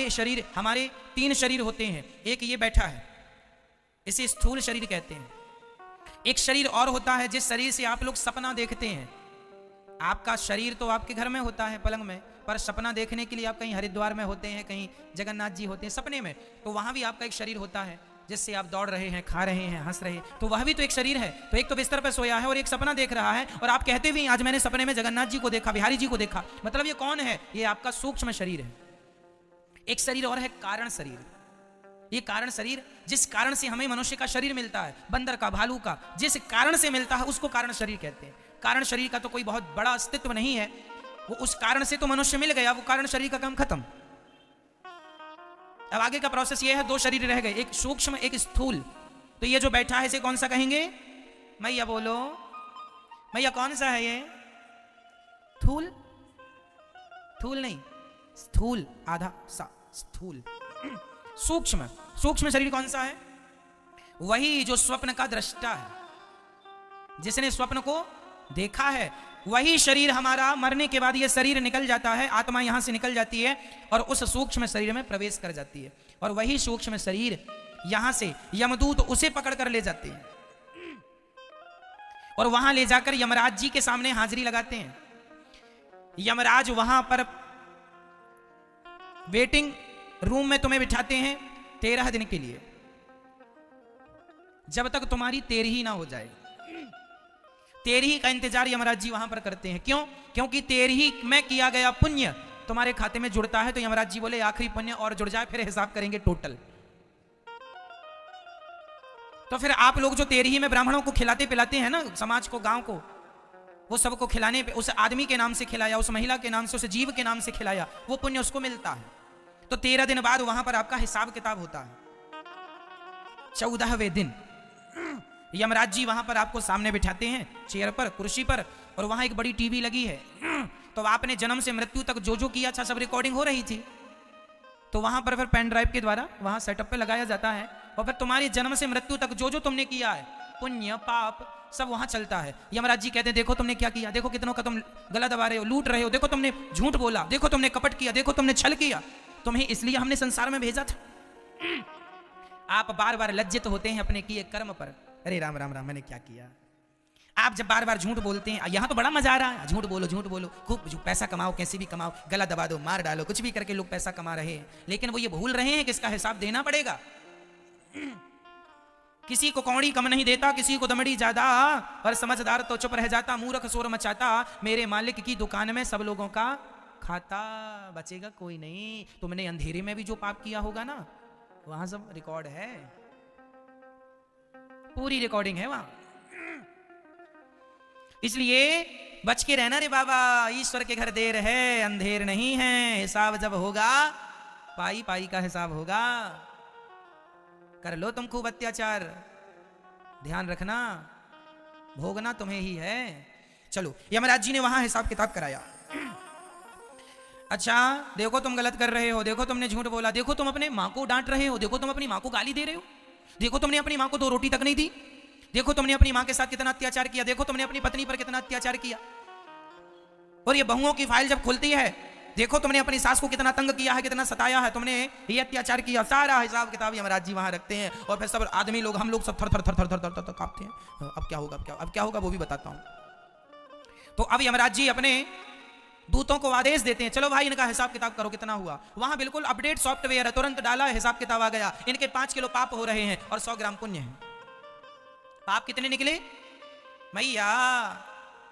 हमारे शरीर, हमारे 3 शरीर होते हैं। एक ये बैठा है, इसे स्थूल शरीर कहते हैं। एक शरीर और होता है जिस शरीर से आप लोग सपना देखते हैं। आपका शरीर तो आपके घर में होता है पलंग में, पर सपना देखने के लिए आप कहीं हरिद्वार में होते हैं, कहीं जगन्नाथ जी होते हैं सपने में, तो वहां भी आपका एक शरीर होता है जिससे आप दौड़ रहे हैं, खा रहे हैं, हंस रहे हैं, तो वह भी तो एक शरीर है। तो एक तो बिस्तर पर सोया है और एक सपना देख रहा है, और आप कहते भी आज मैंने सपने में जगन्नाथ जी को देखा, बिहारी जी को देखा। मतलब ये कौन है? ये आपका सूक्ष्म शरीर है। एक शरीर और है कारण शरीर। ये कारण शरीर, जिस कारण से हमें मनुष्य का शरीर मिलता है, बंदर का, भालू का, जिस कारण से मिलता है उसको कारण शरीर कहते हैं। कारण शरीर का तो कोई बहुत बड़ा अस्तित्व नहीं है, वो उस कारण से तो मनुष्य मिल गया, वो कारण शरीर का काम खत्म। अब आगे का प्रोसेस ये है, 2 शरीर रह गए, एक सूक्ष्म एक स्थूल। तो ये जो बैठा है इसे कौन सा कहेंगे? मैया बोलो, मैया कौन सा है ये? स्थूल? स्थूल नहीं, स्थूल आधा सा, स्थूल। सूक्ष्म, सूक्ष्म शरीर कौन सा है? वही जो स्वप्न का दृष्टा है, जिसने स्वप्न को देखा है। वही शरीर हमारा मरने के बाद ये शरीर निकल जाता है, आत्मा यहां से निकल जाती है और उस सूक्ष्म शरीर में प्रवेश कर जाती है, और वही सूक्ष्म शरीर यहां से यमदूत उसे पकड़ कर ले जाते हैं और वहां ले जाकर यमराज जी के सामने हाजिरी लगाते हैं। यमराज वहां पर वेटिंग रूम में तुम्हें बिठाते हैं 13 दिन के लिए, जब तक तुम्हारी 13वीं ना हो जाए। 13वीं का इंतजार यमराज जी वहां पर करते हैं। क्यों? क्योंकि 13वीं में किया गया पुण्य तुम्हारे खाते में जुड़ता है, तो यमराज जी बोले आखिरी पुण्य और जुड़ जाए, फिर हिसाब करेंगे टोटल। तो फिर आप लोग जो 13वीं में ब्राह्मणों को खिलाते पिलाते हैं ना, समाज को, गांव को, वो सबको खिलाने पे, उस आदमी के नाम से खिलाया, उस महिला के नाम से, उस जीव के नाम से खिलाया, वो पुण्य उसको मिलता है। तो 13 दिन बाद वहां पर आपका हिसाब किताब होता है। 14वें दिन यमराज जी वहां पर आपको सामने बिठाते हैं चेयर पर, कुर्सी पर, और वहां एक बड़ी टीवी लगी है। तो आपने जन्म से मृत्यु तक जो जो किया था सब रिकॉर्डिंग हो रही थी, तो वहां पर फिर पेन ड्राइव के द्वारा वहां सेटअप पे लगाया जाता है, और फिर तुम्हारे जन्म से मृत्यु तक जो जो तुमने किया है, पुण्य पाप सब वहां चलता है। यमराज जी कहते हैं देखो तुमने क्या किया, देखो कितनों का तुम गला दबा रहे हो, लूट रहे हो, देखो तुमने झूठ बोला, देखो तुमने कपट किया, देखो तुमने छल किया, तुम्हें इसलिए हमने संसार में भेजा था। आप बार बार लज्जित होते हैं अपने किए कर्म पर, अरे राम राम राम मैंने क्या किया। आप जब बार बार झूठ बोलते हैं, यहां तो बड़ा मजा आ रहा है, झूठ बोलो, खूब पैसा कमाओ, कैसे भी कमाओ, गला दबा दो, मार डालो, कुछ भी करके लोग पैसा कमा रहे हैं, लेकिन वो ये भूल रहे हैं कि इसका हिसाब देना पड़ेगा। किसी को कौड़ी कम नहीं देता, किसी को दमड़ी ज्यादा, और समझदार तो चुप रह जाता, मूर्ख शोर मचाता, मेरे मालिक की दुकान में सब लोगों का खाता, बचेगा कोई नहीं। तुमने अंधेरे में भी जो पाप किया होगा ना, वहां सब रिकॉर्ड है, पूरी रिकॉर्डिंग है वहां। इसलिए बच के रहना रे बाबा, ईश्वर के घर देर है अंधेर नहीं है, हिसाब जब होगा पाई पाई का हिसाब होगा। कर लो तुम खूब अत्याचार, ध्यान रखना भोगना तुम्हें ही है। चलो यमराज जी ने वहां हिसाब किताब कराया। अच्छा देखो तुम गलत कर रहे हो, देखो तुमने झूठ बोला, देखो तुम अपने माँ को डांट रहे हो, देखो तुम अपनी माँ को गाली दे रहे हो, देखो तुमने अपनी माँ को 2 रोटी तक नहीं दी, देखो तुमने अपनी माँ के साथ कितना अत्याचार किया, देखो तुमने अपनी पत्नी पर कितना अत्याचार किया। और ये बहुओं की फाइल जब खुलती है, देखो तुमने अपनी सास को कितना तंग किया है, कितना सताया है, तुमने ये अत्याचार किया, सारा हिसाब किताब यमराज जी वहां रखते हैं। और फिर सब आदमी लोग, हम लोग सब थर थर थर थर थर थर थर कांपते हैं। अब क्या होगा, अब क्या होगा वो भी बताता हूं। तो अब यमराज जी अपने दूतों को आदेश देते हैं, चलो भाई इनका हिसाब किताब करो कितना हुआ। वहां बिल्कुल अपडेट सॉफ्टवेयर है, तुरंत डाला, हिसाब किताब आ गया, इनके 5 किलो पाप हो रहे हैं और 100 ग्राम पुण्य है। पाप कितने निकले मैया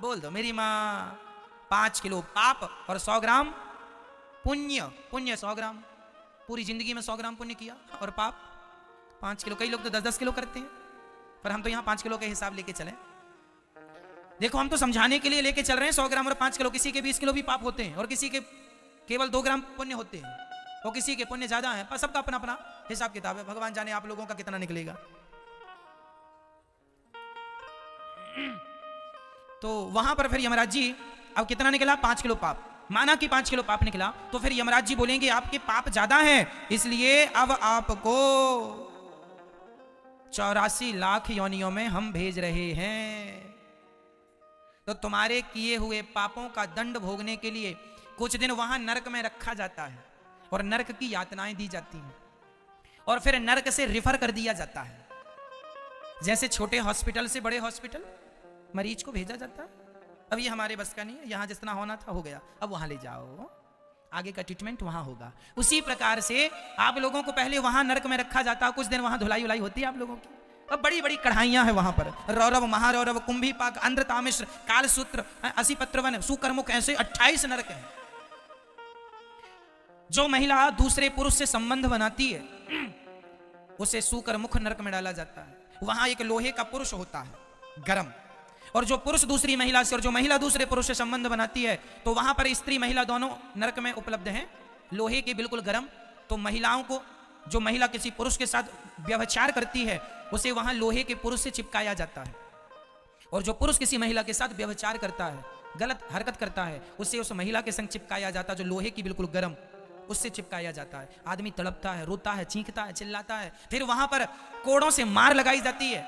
बोल दो मेरी माँ? 5 किलो पाप और 100 ग्राम पुण्य। पुण्य 100 ग्राम, पूरी जिंदगी में 100 ग्राम पुण्य किया, और पाप 5 किलो। कई लोग तो 10-10 किलो करते हैं, पर हम तो यहाँ 5 किलो के हिसाब लेके चले। देखो हम तो समझाने के लिए लेके चल रहे हैं 100 ग्राम और 5 किलो। किसी के 20 किलो भी पाप होते हैं और किसी के केवल 2 ग्राम पुण्य होते हैं, और किसी के पुण्य ज्यादा है, पर सबका अपना अपना हिसाब किताब है। भगवान जाने आप लोगों का कितना निकलेगा। तो वहां पर फिर यमराज जी, अब कितना निकला? 5 किलो पाप। माना कि 5 किलो पाप निकला, तो फिर यमराज जी बोलेंगे आपके पाप ज्यादा हैं, इसलिए अब आपको 84 लाख योनियों में हम भेज रहे हैं। तो तुम्हारे किए हुए पापों का दंड भोगने के लिए कुछ दिन वहां नरक में रखा जाता है। और नरक की यातनाएं दी जाती हैं और फिर नरक से रिफर कर दिया जाता है। जैसे छोटे हॉस्पिटल से बड़े हॉस्पिटल मरीज को भेजा जाता है, अब ये हमारे बस का नहीं है, यहाँ जितना होना था हो गया, अब वहां ले जाओ, आगे का ट्रीटमेंट वहां होगा। उसी प्रकार से आप लोगों को पहले वहां नरक में रखा जाता है, कुछ दिन वहां धुलाई उलाई होती है आप लोगों की। अब बड़ी बड़ी कढ़ाइयां हैं वहां पर, रौरव, महारौरव, कुंभीपाक, अंध्रतामिश्र, कालसूत्र, असिपत्रवन, सुकर्मुख, ऐसे 28 नरक हैं। जो महिला दूसरे पुरुष से संबंध बनाती है उसे सुकर्मुख नरक में डाला जाता है। वहां एक लोहे का पुरुष होता है गरम, और जो पुरुष दूसरी महिला से और जो महिला दूसरे पुरुष से संबंध बनाती है तो वहां पर स्त्री महिला दोनों नरक में उपलब्ध हैं, लोहे के बिल्कुल गरम। तो महिलाओं को, जो महिला किसी पुरुष के साथ व्यभिचार करती है उसे वहां लोहे के पुरुष से चिपकाया जाता है, और जो पुरुष किसी महिला के साथ व्यभिचार करता है, गलत हरकत करता है, उसे उस महिला के संग चिपकाया जाता है, जो लोहे की बिल्कुल गरम, उससे चिपकाया जाता है। आदमी तड़पता है, रोता है, चीखता है, चिल्लाता है। फिर वहां पर कोड़ों से मार लगाई जाती है।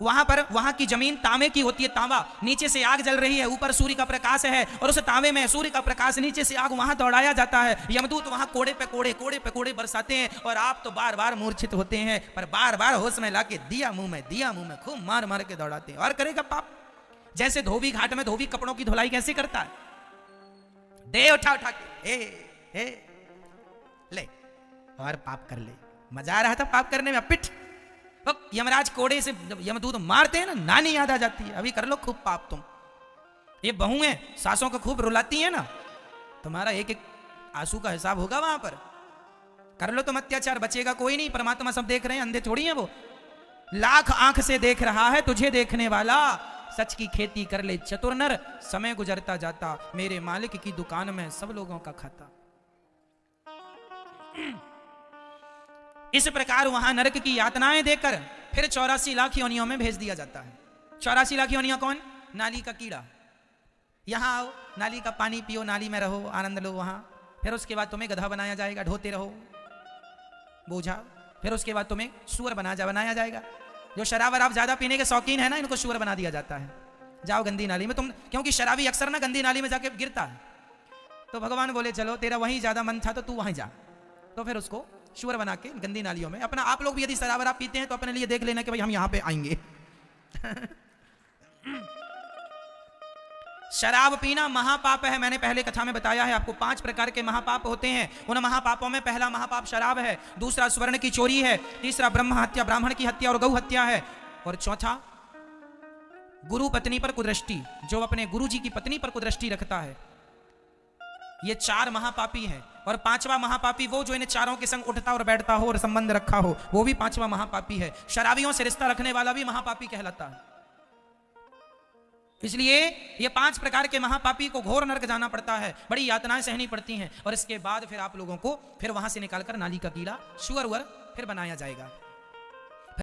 वहां पर, वहां की जमीन तांबे की होती है, तांबा, नीचे से आग जल रही है, ऊपर सूर्य का प्रकाश है, और उस तांबे में सूर्य का प्रकाश, नीचे से आग, वहां दौड़ाया जाता है। यमदूत वहां कोड़े पे कोड़े, कोड़े पे कोड़े बरसाते हैं, और आप तो बार बार मूर्छित होते हैं, पर बार बार होश में लाके दिया मुंह में खूब मार मार के दौड़ाते हैं। और करेगा पाप, जैसे धोबी घाट में धोबी कपड़ों की धुलाई कैसे करता है, दे उठा उठा के ले और पाप कर ले। मजा आ रहा था पाप करने में, पिट यमराज कोड़े से यमदूत मारते हैं ना, नानी याद आ जाती है, अभी कर लो खूब पाप तुम। ये बहुएं सासों को खूब रुलाती है ना, तुम्हारा एक एक आंसू का हिसाब होगा वहां पर। कर लो तुम अत्याचार, बचेगा कोई नहीं। परमात्मा सब देख रहे हैं, अंधे थोड़ी हैं वो। लाख आंख से देख रहा है तुझे देखने वाला, सच की खेती कर ले चतुर नर, समय गुजरता जाता मेरे मालिक की दुकान में सब लोगों का खाता। इस प्रकार वहां नरक की यातनाएं देकर फिर 84 लाख योनियों में भेज दिया जाता है। 84 लाख योनियां कौन? नाली का कीड़ा। यहां आओ, नाली का पानी पियो, नाली में रहो, आनंद लो वहां। फिर उसके बाद तुम्हें गधा बनाया जाएगा, ढोते रहो बोझा। फिर उसके बाद तुम्हें सूअर बनाया जाएगा। जो शराब वराब ज्यादा पीने के शौकीन है ना, इनको सूअर बना दिया जाता है। जाओ गंदी नाली में तुम, क्योंकि शराबी अक्सर ना गंदी नाली में जाके गिरता है, तो भगवान बोले चलो तेरा वहीं ज्यादा मन था तो तू वहीं जा, तो फिर उसको शुअर बना के गंदी नालियों में। अपना आप लोग भी यदि शराब वराब पीते हैं तो अपने लिए देख लेना कि भाई हम यहां पे आएंगे। शराब पीना महापाप है। मैंने पहले कथा में बताया है आपको, 5 प्रकार के महापाप होते हैं। उन महापापों में पहला महापाप शराब है, दूसरा स्वर्ण की चोरी है, तीसरा ब्रह्म हत्या, ब्राह्मण की हत्या और गौ हत्या है, और चौथा गुरु पत्नी पर कुदृष्टि, जो अपने गुरु जी की पत्नी पर कुदृष्टि रखता है। ये 4 महापापी हैं। और 5वां महापापी वो जो इन चारों के संग उठता और बैठता हो और संबंध रखा हो, वो भी 5वां महापापी है। शराबियों से रिश्ता रखने वाला भी महापापी कहलाता है। इसलिए ये 5 प्रकार के महापापी को घोर नरक जाना पड़ता है, बड़ी यातनाएं सहनी पड़ती हैं, और इसके बाद फिर आप लोगों को फिर वहां से निकालकर नाली का कीड़ा, सूअर फिर बनाया जाएगा।